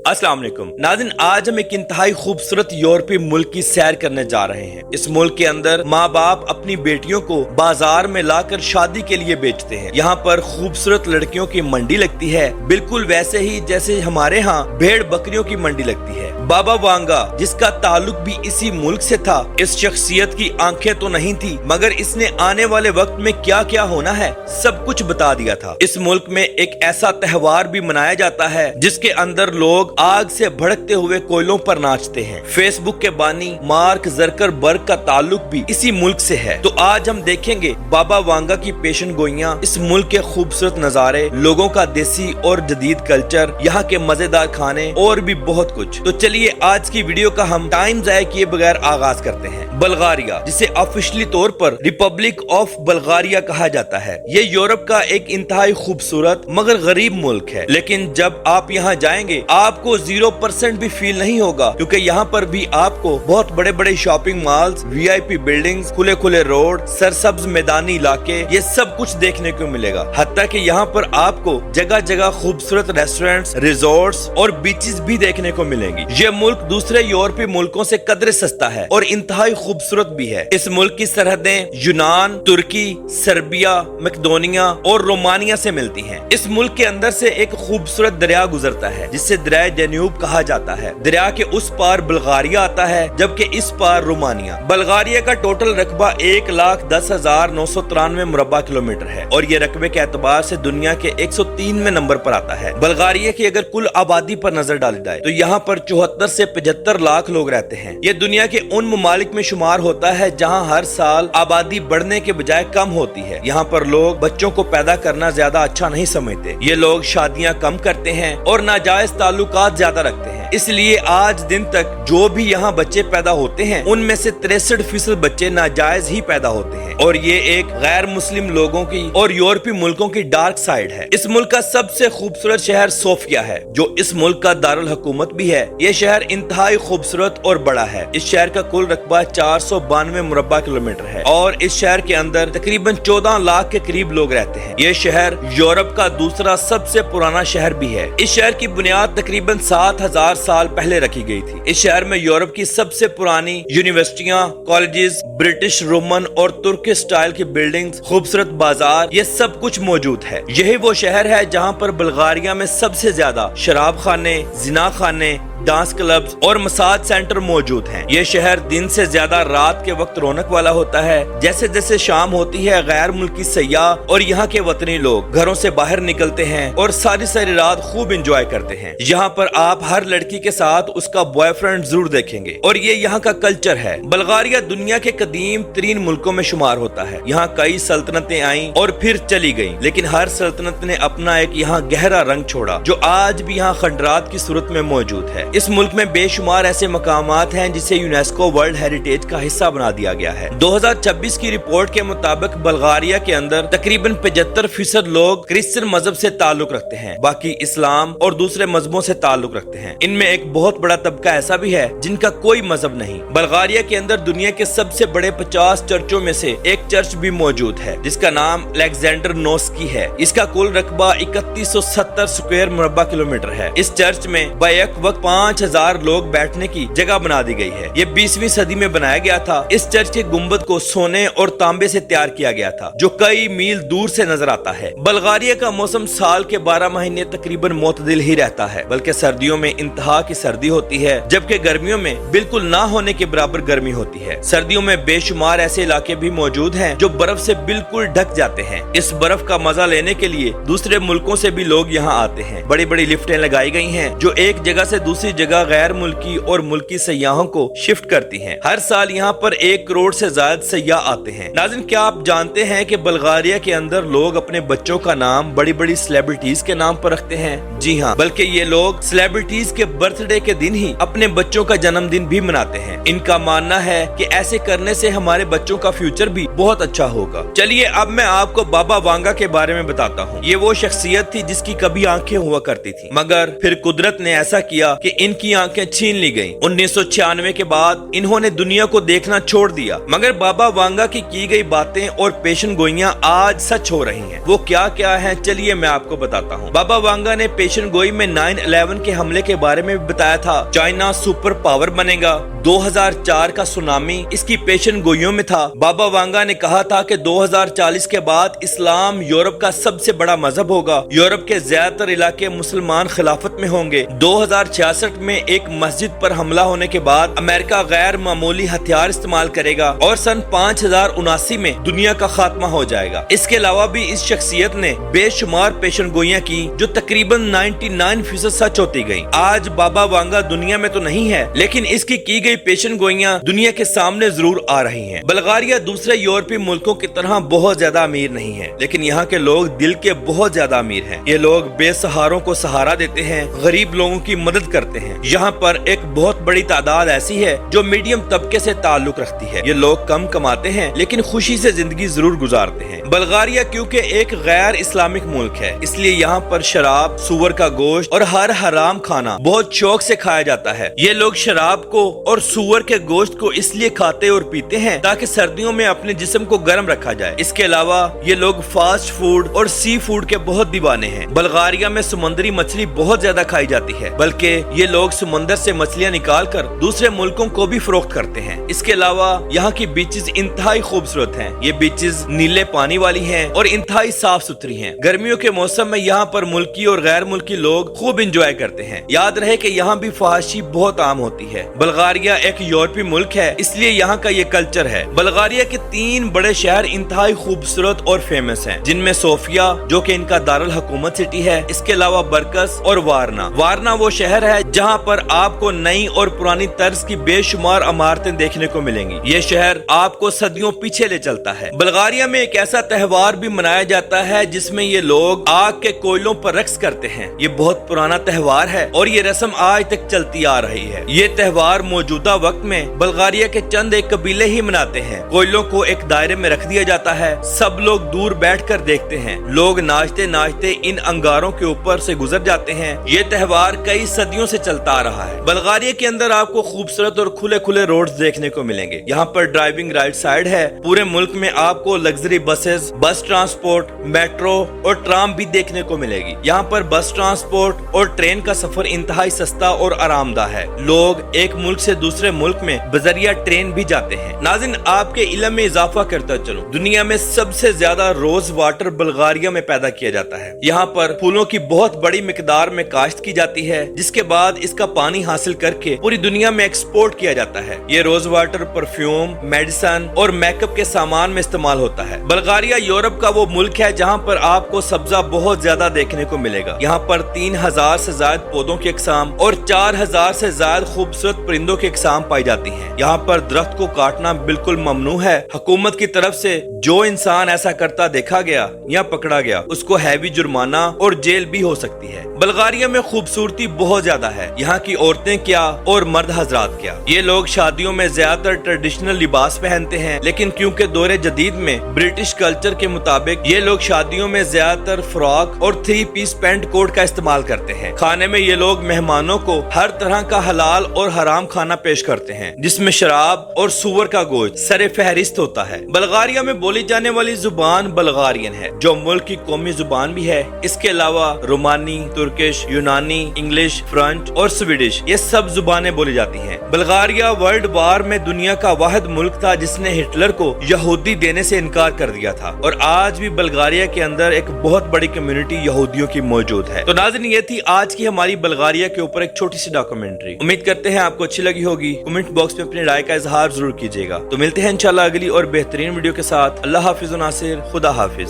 अस्सलाम वालेकुम नाज़रीन, आज हम एक इंतहाई खूबसूरत यूरोपीय मुल्क की सैर करने जा रहे हैं। इस मुल्क के अंदर माँ बाप अपनी बेटियों को बाजार में लाकर शादी के लिए बेचते हैं। यहाँ पर खूबसूरत लड़कियों की मंडी लगती है, बिल्कुल वैसे ही जैसे हमारे यहाँ भेड़ बकरियों की मंडी लगती है। बाबा वांगा, जिसका ताल्लुक भी इसी मुल्क से था, इस शख्सियत की आंखें तो नहीं थी, मगर इसने आने वाले वक्त में क्या क्या होना है सब कुछ बता दिया था। इस मुल्क में एक ऐसा त्योहार भी मनाया जाता है जिसके अंदर लोग आग से भड़कते हुए कोयलों पर नाचते हैं। फेसबुक के बानी मार्क ज़करबर्ग का ताल्लुक भी इसी मुल्क से है। तो आज हम देखेंगे बाबा वांगा की पेशन गोइयां, इस मुल्क के खूबसूरत नज़ारे, लोगों का देसी और जदीद कल्चर, यहाँ के मजेदार खाने और भी बहुत कुछ। तो चलिए आज की वीडियो का हम टाइम ज़ाया किए बगैर आगाज करते हैं। बल्गारिया, जिसे ऑफिशियली तौर पर रिपब्लिक ऑफ बल्गारिया कहा जाता है, ये यूरोप का एक इंतहाई खूबसूरत मगर गरीब मुल्क है। लेकिन जब आप यहाँ जाएंगे आपको 0% भी फील नहीं होगा, क्योंकि यहाँ पर भी आपको बहुत बड़े बड़े शॉपिंग मॉल्स, VIP बिल्डिंग्स, खुले खुले रोड, सरसब्ज मैदानी इलाके, ये सब कुछ देखने को मिलेगा। हत्ता कि यहाँ पर आपको जगह जगह खूबसूरत रेस्टोरेंट्स, रिजॉर्ट्स और बीचेस भी देखने को मिलेंगी। ये मुल्क दूसरे यूरोपीय मुल्कों से कदरे सस्ता है और इंतहाई खूबसूरत भी है। इस मुल्क की सरहदें यूनान, तुर्की, सर्बिया, मैकेडोनिया और रोमानिया से मिलती हैं। इस मुल्क के अंदर से एक खूबसूरत दरिया गुजरता है जिसे दरिया डैन्यूब कहा जाता है। दरिया के उस पार बल्गारिया आता है, जबकि इस पार रोमानिया। बल्गारिया का टोटल रकबा 1,10,993 मुरब्बा किलोमीटर है और ये रकबे के एतबार से दुनिया के 103वें नंबर पर आता है। बल्गारिया की अगर कुल आबादी पर नजर डाली जाए तो यहाँ पर 74 से 75 लाख लोग रहते हैं। ये दुनिया के उन ममालिक में शुमार होता है जहाँ हर साल आबादी बढ़ने के बजाय कम होती है। यहाँ पर लोग बच्चों को पैदा करना ज्यादा अच्छा नहीं समझते। ये लोग शादियाँ कम करते हैं और नाजायज ताल्लुकात ज्यादा रखते हैं। इसलिए आज दिन तक जो भी यहाँ बच्चे पैदा होते हैं उनमें से 63% बच्चे नाजायज ही पैदा होते हैं और ये एक गैर मुस्लिम लोगों की और यूरोपीय मुल्कों की डार्क साइड है। इस मुल्क का सबसे खूबसूरत शहर सोफिया है, जो इस मुल्क का दारुल हुकूमत भी है। ये शहर इंतहाई खूबसूरत और बड़ा है। इस शहर का कुल रकबा 492 मुरब्बा किलोमीटर है और इस शहर के अंदर तकरीबन 14 लाख के करीब लोग रहते हैं। ये शहर यूरोप का दूसरा सबसे पुराना शहर भी है। इस शहर की बुनियाद तकरीबन 7000 साल पहले रखी गई थी। इस शहर में यूरोप की सबसे पुरानी यूनिवर्सिटियां, कॉलेजेस, ब्रिटिश, रोमन और तुर्की स्टाइल की बिल्डिंग्स, खूबसूरत बाजार, ये सब कुछ मौजूद है। यही वो शहर है जहां पर बल्गारिया में सबसे ज्यादा शराब खाने, जिना खाने, डांस क्लब्स और मसाज सेंटर मौजूद हैं। ये शहर दिन से ज्यादा रात के वक्त रौनक वाला होता है। जैसे जैसे शाम होती है गैर मुल्की सयाह और यहाँ के वतनी लोग घरों से बाहर निकलते हैं और सारी सारी रात खूब एंजॉय करते हैं। यहाँ पर आप हर लड़की के साथ उसका बॉयफ्रेंड जरूर देखेंगे और ये यहाँ का कल्चर है। बल्गारिया दुनिया के कदीम तरीन मुल्कों में शुमार होता है। यहाँ कई सल्तनतें आईं और फिर चली गईं, लेकिन हर सल्तनत ने अपना एक यहाँ गहरा रंग छोड़ा जो आज भी यहाँ खंडरात की सूरत में मौजूद है। इस मुल्क में बेशुमार ऐसे मकामात हैं जिसे यूनेस्को वर्ल्ड हेरिटेज का हिस्सा बना दिया गया है। 2026 की रिपोर्ट के मुताबिक बल्गारिया के अंदर तकरीबन 75% लोग क्रिश्चियन मजहब से ताल्लुक रखते हैं, बाकी इस्लाम और दूसरे मजहबों से ताल्लुक रखते हैं। इनमें एक बहुत बड़ा तबका ऐसा भी है जिनका कोई मजहब नहीं। बल्गारिया के अंदर दुनिया के सबसे बड़े 50 चर्चों में से एक चर्च भी मौजूद है जिसका नाम अलेक्जेंडर नोस्की है। इसका कुल रकबा 3170 स्क्वायर मुरब्बा किलोमीटर है। इस चर्च में बैक वक्त 5000 लोग बैठने की जगह बना दी गई है। ये 20वीं सदी में बनाया गया था। इस चर्च के गुंबद को सोने और तांबे से तैयार किया गया था जो कई मील दूर से नजर आता है। बल्गारिया का मौसम साल के 12 महीने तकरीबन मोतदिल ही रहता है, बल्कि सर्दियों में इंतहा की सर्दी होती है, जबकि गर्मियों में बिल्कुल ना होने के बराबर गर्मी होती है। सर्दियों में बेशुमार ऐसे इलाके भी मौजूद हैं जो बर्फ से बिल्कुल ढक जाते हैं। इस बर्फ का मजा लेने के लिए दूसरे मुल्कों से भी लोग यहाँ आते हैं। बड़ी बड़ी लिफ्टें लगाई गई हैं जो एक जगह से दूसरी जगह गैर मुल्की और मुल्की सयाहों को शिफ्ट करती हैं। हर साल यहाँ पर 1 करोड़ से ज्यादा सयाह आते हैं। नाज़रीन, क्या आप जानते हैं कि बल्गारिया के अंदर लोग अपने बच्चों का नाम बड़ी बड़ी सेलिब्रिटीज के नाम पर रखते हैं? जी हाँ, बल्कि ये लोग सेलिब्रिटीज के बर्थडे के दिन ही अपने बच्चों का जन्मदिन भी मनाते हैं। इनका मानना है कि ऐसे करने से हमारे बच्चों का फ्यूचर भी बहुत अच्छा होगा। चलिए अब मैं आपको बाबा वांगा के बारे में बताता हूँ। ये वो शख्सियत थी जिसकी कभी आंखें हुआ करती थी, मगर फिर कुदरत ने ऐसा किया कि इनकी आंखें छीन ली गईं। 1996 के बाद इन्होंने दुनिया को देखना छोड़ दिया, मगर बाबा वांगा की गई बातें और पेशन गोइयां आज सच हो रही हैं। वो क्या क्या हैं, चलिए मैं आपको बताता हूँ। बाबा वांगा ने पेशन गोई में 9/11 के हमले के बारे में भी बताया था। चाइना सुपर पावर बनेगा। 2004 का सुनामी इसकी पेशन गोइयों में था। बाबा वांगा ने कहा था कि 2040 के बाद इस्लाम यूरोप का सबसे बड़ा मजहब होगा। यूरोप के ज्यादातर इलाके मुसलमान खिलाफत में होंगे। 2066 में एक मस्जिद पर हमला होने के बाद अमेरिका गैर मामूली हथियार इस्तेमाल करेगा और सन 5079 में दुनिया का खात्मा हो जाएगा। इसके अलावा भी इस शख्सियत ने बेशुमार पेशन गोइयां की जो तकरीबन 99% सच होती गयी। आज बाबा वांगा दुनिया में तो नहीं है, लेकिन इसकी की गई पेशन गोइयां दुनिया के सामने जरूर आ रही हैं। बल्गारिया दूसरे यूरोपीय मुल्कों की तरह बहुत ज्यादा अमीर नहीं है, लेकिन यहाँ के लोग दिल के बहुत ज्यादा अमीर हैं। ये लोग बेसहारों को सहारा देते हैं, गरीब लोगों की मदद करते हैं। यहाँ पर एक बहुत बड़ी तादाद ऐसी है जो मीडियम तबके से ताल्लुक रखती है। ये लोग कम कमाते हैं, लेकिन खुशी से जिंदगी जरूर गुजारते हैं। बल्गारिया क्योंकि एक गैर इस्लामिक मुल्क है, इसलिए यहाँ पर शराब, सुअर का गोश्त और हर हराम खाना बहुत शौक से खाया जाता है। ये लोग शराब को और सुअर के गोश्त को इसलिए खाते और पीते हैं ताकि सर्दियों में अपने जिस्म को गर्म रखा जाए। इसके अलावा ये लोग फास्ट फूड और सी फूड के बहुत दीवाने हैं। बल्गारिया में समुद्री मछली बहुत ज्यादा खाई जाती है, बल्कि ये लोग समुद्र से मछलियाँ निकाल कर दूसरे मुल्कों को भी फरोख्त करते हैं। इसके अलावा यहाँ की बीचेस इंतहाई खूबसूरत हैं। ये बीचेस नीले पानी वाली हैं और इंतहाई साफ सुथरी हैं। गर्मियों के मौसम में यहाँ पर मुल्की और गैर मुल्की लोग खूब इंजॉय करते हैं। याद रहे कि यहाँ भी फहाशी बहुत आम होती है। बल्गारिया एक यूरोपीय मुल्क है, इसलिए यहाँ का ये कल्चर है। बल्गारिया के 3 बड़े शहर इंतहाई खूबसूरत और फेमस हैं, जिनमें सोफिया जो कि इनका दारुल हुकूमत सिटी है, इसके अलावा बरकस और वारना। वारना वो शहर है जहाँ पर आपको नई और पुरानी तर्ज की बेशुमार इमारतें देखने को मिलेंगी। ये शहर आपको सदियों पीछे ले चलता है। बल्गारिया में एक ऐसा त्योहार भी मनाया जाता है जिसमें ये लोग आग के कोयलों पर रक्स करते हैं। ये बहुत पुराना त्योहार है और ये रस्म आज तक चलती आ रही है। ये त्योहार मौजूदा वक्त में बल्गारिया के चंद एक कबीले ही मनाते हैं। कोयलों को एक दायरे में रख दिया जाता है, सब लोग दूर बैठकर देखते हैं। लोग नाचते नाचते इन अंगारों के ऊपर से गुजर जाते हैं। ये त्योहार कई सदियों से चलता आ रहा है। बल्गारिया के अंदर आपको खूबसूरत और खुले खुले रोड्स देखने को मिलेंगे। यहाँ पर ड्राइविंग राइट साइड है। पूरे मुल्क में आपको लग्जरी बसेस, बस ट्रांसपोर्ट, मेट्रो और ट्राम भी देखने को मिलेगी। यहाँ पर बस ट्रांसपोर्ट और ट्रेन का सफर इंतहाई सस्ता और आरामदा है। लोग एक मुल्क से दूसरे मुल्क में बजरिया ट्रेन भी जाते हैं। नाज़रीन, आपके इल्म में इजाफा करता चलूं, दुनिया में सबसे ज्यादा रोज वाटर बल्गारिया में पैदा किया जाता है। यहाँ पर फूलों की बहुत बड़ी मिकदार में काश्त की जाती है, जिसके बाद इसका पानी हासिल करके पूरी दुनिया में एक्सपोर्ट किया जाता है। ये रोज वाटर परफ्यूम, मेडिसिन और मेकअप के सामान में इस्तेमाल होता है। बल्गारिया यूरोप का वो मुल्क है जहाँ पर आपको सब्जा बहुत ज्यादा देखने को मिलेगा। यहाँ पर 3000 से ज्यादा पौधों की अक़साम और 4000 से ज्यादा खूबसूरत परिंदों की अक़साम पाई जाती हैं। यहाँ पर दरख्त को काटना बिल्कुल ममनू है। हुकूमत की तरफ से जो इंसान ऐसा करता देखा गया या पकड़ा गया, उसको हैवी जुर्माना और जेल भी हो सकती है। बल्गारिया में खूबसूरती बहुत ज्यादा है। यहाँ की औरतें क्या और मर्द हजरात क्या, ये लोग शादियों में ज्यादातर ट्रेडिशनल लिबास पहनते हैं, लेकिन क्योंकि दौरे जदीद में ब्रिटिश कल्चर के मुताबिक ये लोग शादियों में ज्यादातर फ्रॉक और 3 पीस पैंट कोट का इस्तेमाल करते हैं। खाने में ये लोग मेहमानों को हर तरह का हलाल और हराम खाना पेश करते हैं, जिसमें शराब और सुअर का गोश्त सरे फहरिस्त होता है। बल्गारिया में बोली जाने वाली जुबान बल्गारियन है, जो मुल्क की कौमी जुबान भी है। इसके अलावा रोमानी, तुर्किश, यूनानी, इंग्लिश, फ्रेंच और स्वीडिश, ये सब जुबानें बोली जाती हैं। बल्गारिया वर्ल्ड वार में दुनिया का वाहिद मुल्क था जिसने हिटलर को यहूदी देने से इनकार कर दिया था, और आज भी बल्गारिया के अंदर एक बहुत बड़ी कम्युनिटी यहूदियों की मौजूद है। तो नाज़रीन, ये थी आज की हमारी बल्गारिया के ऊपर एक छोटी सी डॉक्यूमेंट्री। उम्मीद करते हैं आपको अच्छी लगी होगी। कमेंट बॉक्स में अपनी राय का इजहार जरूर कीजिएगा। तो मिलते हैं इंशाल्लाह अगली और बेहतरीन वीडियो के साथ। अल्लाह हाफिज नासिर, खुदा हाफिज।